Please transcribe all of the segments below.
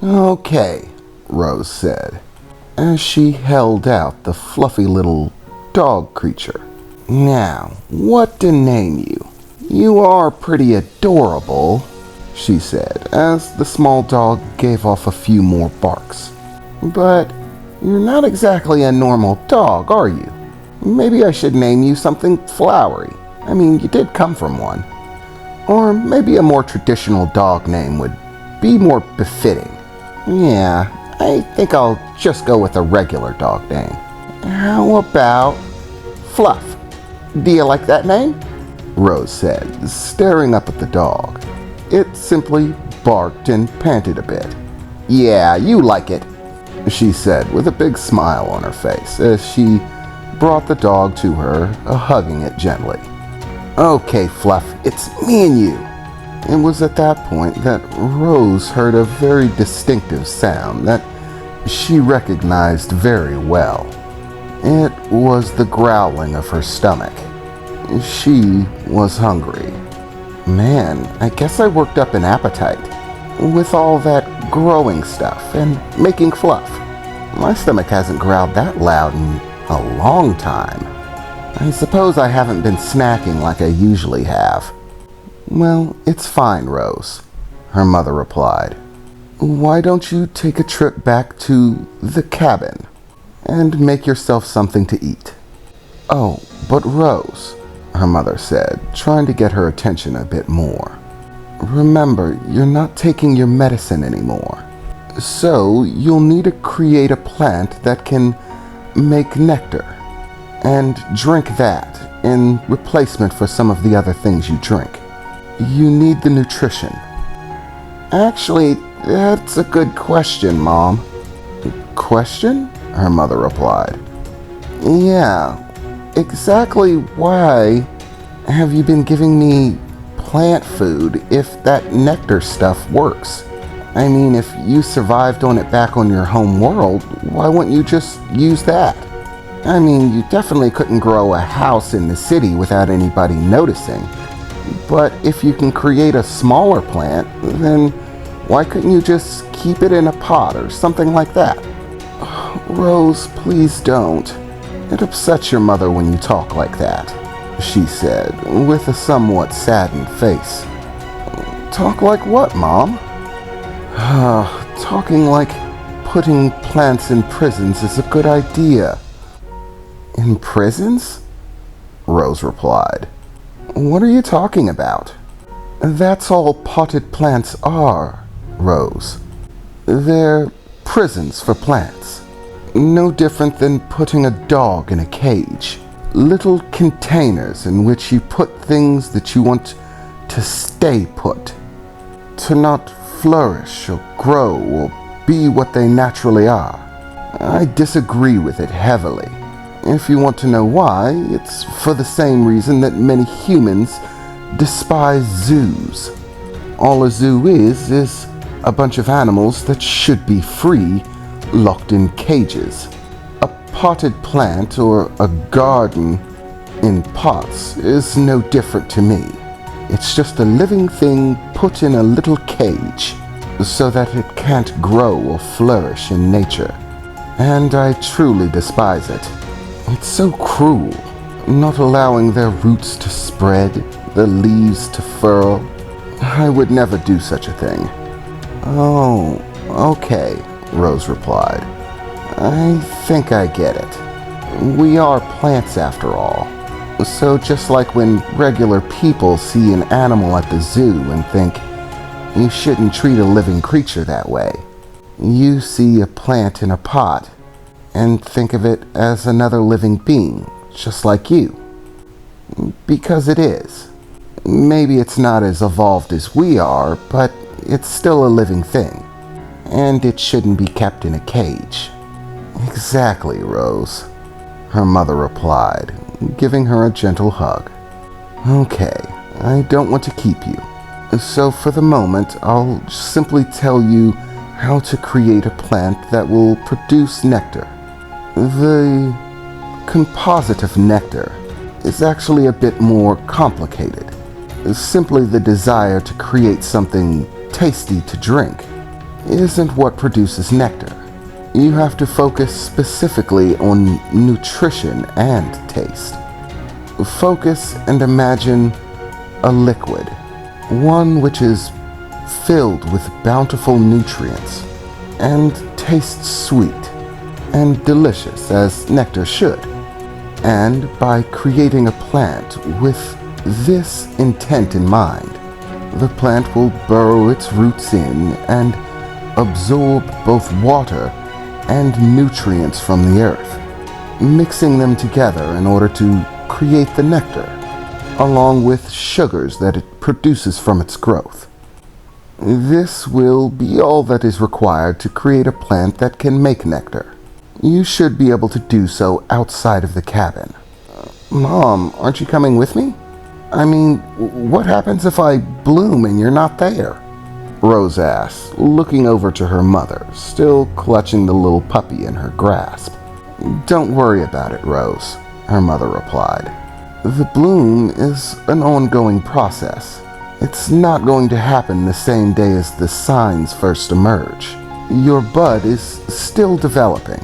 Okay, Rose said, as she held out the fluffy little dog creature. Now, what to name you? You are pretty adorable, she said, as the small dog gave off a few more barks. But you're not exactly a normal dog, are you? Maybe I should name you something flowery. I mean, you did come from one. Or maybe a more traditional dog name would be more befitting. Yeah, I think I'll just go with a regular dog name. How about Fluff? Do you like that name? Rose said, staring up at the dog. It simply barked and panted a bit. Yeah, you like it, she said with a big smile on her face as she brought the dog to her, hugging it gently. Okay, Fluff, it's me and you. It was at that point that Rose heard a very distinctive sound that she recognized very well. It was the growling of her stomach. She was hungry. Man, I guess I worked up an appetite with all that growing stuff and making fluff. My stomach hasn't growled that loud in a long time. I suppose I haven't been snacking like I usually have. Well, it's fine, Rose, her mother replied. Why don't you take a trip back to the cabin and make yourself something to eat? Oh, but Rose, her mother said, trying to get her attention a bit more. Remember, you're not taking your medicine anymore. So you'll need to create a plant that can make nectar and drink that in replacement for some of the other things you drink. You need the nutrition. Actually, that's a good question, Mom. Question? Her mother replied. Yeah, exactly why have you been giving me plant food if that nectar stuff works? I mean, if you survived on it back on your home world, why wouldn't you just use that? I mean, you definitely couldn't grow a house in the city without anybody noticing. But if you can create a smaller plant, then why couldn't you just keep it in a pot or something like that? Rose, please don't. It upsets your mother when you talk like that, she said, with a somewhat saddened face. Talk like what, Mom? Talking like putting plants in prisons is a good idea. In prisons? Rose replied. What are you talking about? That's all potted plants are, Rose. They're prisons for plants. No different than putting a dog in a cage. Little containers in which you put things that you want to stay put. To not flourish or grow or be what they naturally are. I disagree with it heavily. If you want to know why, it's for the same reason that many humans despise zoos. All a zoo is a bunch of animals that should be free, locked in cages. A potted plant or a garden in pots is no different to me. It's just a living thing put in a little cage so that it can't grow or flourish in nature. And I truly despise it. It's so cruel, not allowing their roots to spread, the leaves to furl. I would never do such a thing. Oh, okay, Rose replied. I think I get it. We are plants after all. So just like when regular people see an animal at the zoo and think, you shouldn't treat a living creature that way. You see a plant in a pot and think of it as another living being, just like you. Because it is. Maybe it's not as evolved as we are, but it's still a living thing. And it shouldn't be kept in a cage. Exactly, Rose, her mother replied, giving her a gentle hug. Okay, I don't want to keep you. So for the moment, I'll simply tell you how to create a plant that will produce nectar. The composite of nectar is actually a bit more complicated. It's simply the desire to create something tasty to drink. isn't what produces nectar. You have to focus specifically on nutrition and taste. Focus and imagine a liquid, one which is filled with bountiful nutrients and tastes sweet and delicious as nectar should. And by creating a plant with this intent in mind, the plant will burrow its roots in and absorb both water and nutrients from the earth, mixing them together in order to create the nectar, along with sugars that it produces from its growth. This will be all that is required to create a plant that can make nectar. You should be able to do so outside of the cabin. Mom, aren't you coming with me? I mean, what happens if I bloom and you're not there? Rose asked, looking over to her mother, still clutching the little puppy in her grasp. Don't worry about it, Rose, her mother replied. The bloom is an ongoing process. It's not going to happen the same day as the signs first emerge. Your bud is still developing.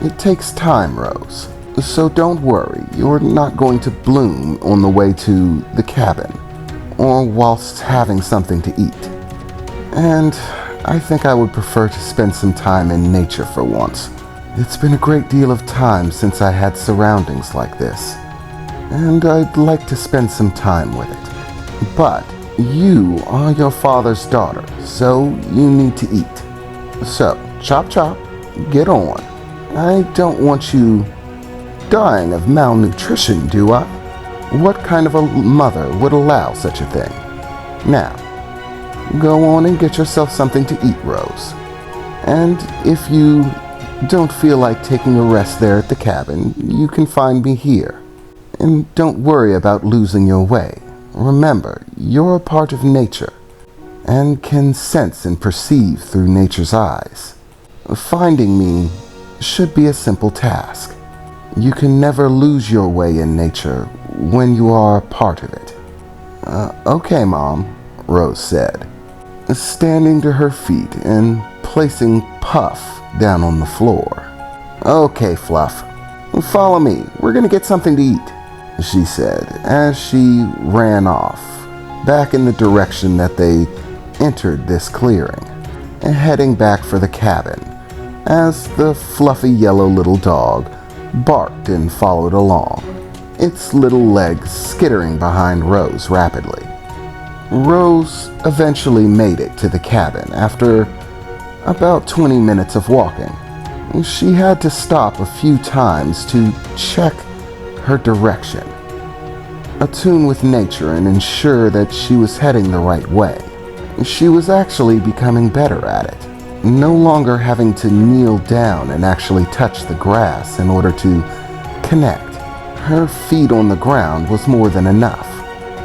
It takes time, Rose. So don't worry, you're not going to bloom on the way to the cabin, or whilst having something to eat. And I think I would prefer to spend some time in nature for once. It's been a great deal of time since I had surroundings like this, and I'd like to spend some time with it. But you are your father's daughter, so you need to eat. So, chop chop, get on. I don't want you dying of malnutrition, do I? What kind of a mother would allow such a thing? Now, go on and get yourself something to eat, Rose. And if you don't feel like taking a rest there at the cabin, you can find me here. And don't worry about losing your way. Remember, you're a part of nature and can sense and perceive through nature's eyes. Finding me should be a simple task. You can never lose your way in nature when you are a part of it. Okay, Mom, Rose said, standing to her feet and placing Puff down on the floor. Okay, Fluff, follow me. We're gonna get something to eat, she said as she ran off, back in the direction that they entered this clearing, and heading back for the cabin, as the fluffy yellow little dog barked and followed along, its little legs skittering behind Rose rapidly. Rose eventually made it to the cabin after about 20 minutes of walking. She had to stop a few times to check her direction, attune with nature, and ensure that she was heading the right way. She was actually becoming better at it, no longer having to kneel down and actually touch the grass in order to connect. Her feet on the ground was more than enough,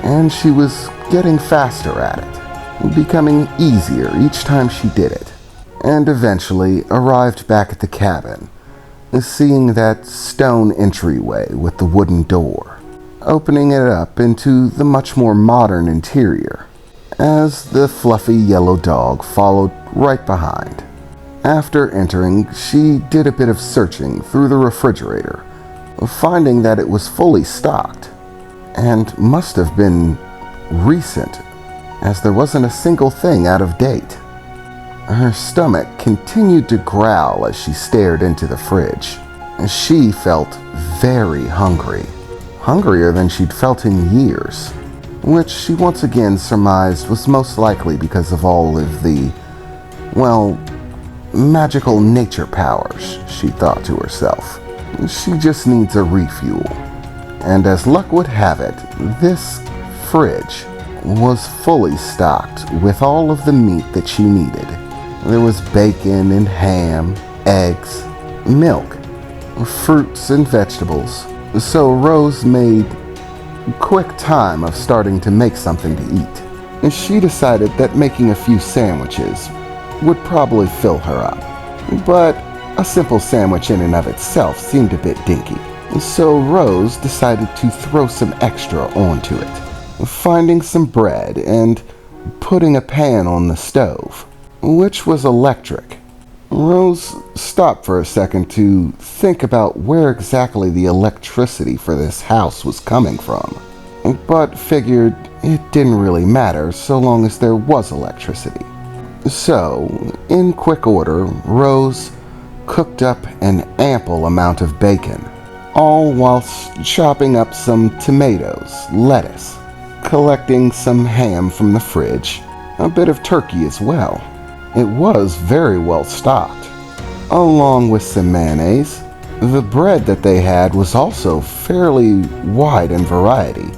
and she was getting faster at it, becoming easier each time she did it, and eventually arrived back at the cabin, seeing that stone entryway with the wooden door, opening it up into the much more modern interior, as the fluffy yellow dog followed right behind. After entering, she did a bit of searching through the refrigerator, finding that it was fully stocked, and must have been recent, as there wasn't a single thing out of date. Her stomach continued to growl as she stared into the fridge. She felt very hungry, hungrier than she'd felt in years, which she once again surmised was most likely because of all of the, well, magical nature powers, she thought to herself. She just needs a refuel. And as luck would have it, this fridge was fully stocked with all of the meat that she needed. There was bacon and ham, eggs, milk, fruits and vegetables. So Rose made quick time of starting to make something to eat. And she decided that making a few sandwiches would probably fill her up. But a simple sandwich in and of itself seemed a bit dinky. So Rose decided to throw some extra onto it, finding some bread and putting a pan on the stove. which was electric. Rose stopped for a second to think about where exactly the electricity for this house was coming from, but figured it didn't really matter so long as there was electricity. So, in quick order, Rose cooked up an ample amount of bacon, all whilst chopping up some tomatoes, lettuce, collecting some ham from the fridge, a bit of turkey as well. It was very well stocked, along with some mayonnaise. The bread that they had was also fairly wide in variety.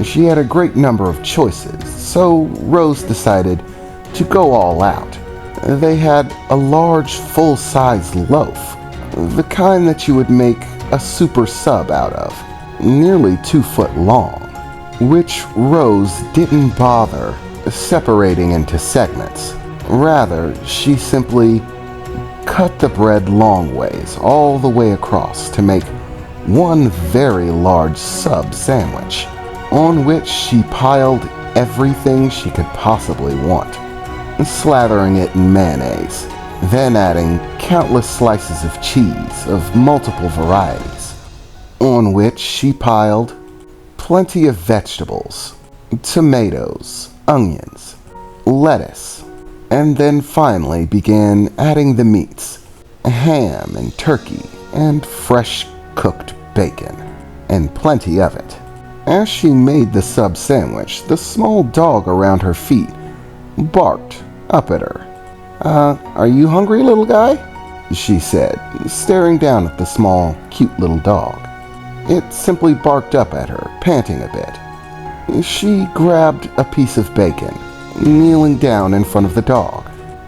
She had a great number of choices, so Rose decided to go all out. They had a large full-size loaf, the kind that you would make a super sub out of, nearly 2 foot long, which Rose didn't bother separating into segments. Rather, she simply cut the bread long ways all the way across to make one very large sub sandwich, on which she piled everything she could possibly want, slathering it in mayonnaise, then adding countless slices of cheese of multiple varieties, on which she piled plenty of vegetables, tomatoes, onions, lettuce, and then finally began adding the meats, ham and turkey, and fresh cooked bacon, and plenty of it. As she made the sub sandwich, the small dog around her feet barked up at her. Are you hungry, little guy?" she said, staring down at the small, cute little dog. It simply barked up at her, panting a bit. She grabbed a piece of bacon, kneeling down in front of the dog.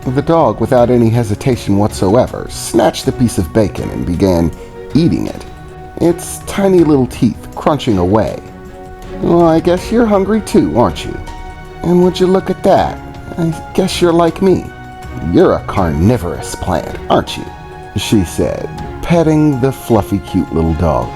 The dog, without any hesitation whatsoever, snatched the piece of bacon and began eating it, its tiny little teeth crunching away. "Well, I guess you're hungry too, aren't you? And would you look at that? I guess you're like me. You're a carnivorous plant, aren't you?" she said, petting the fluffy, cute little dog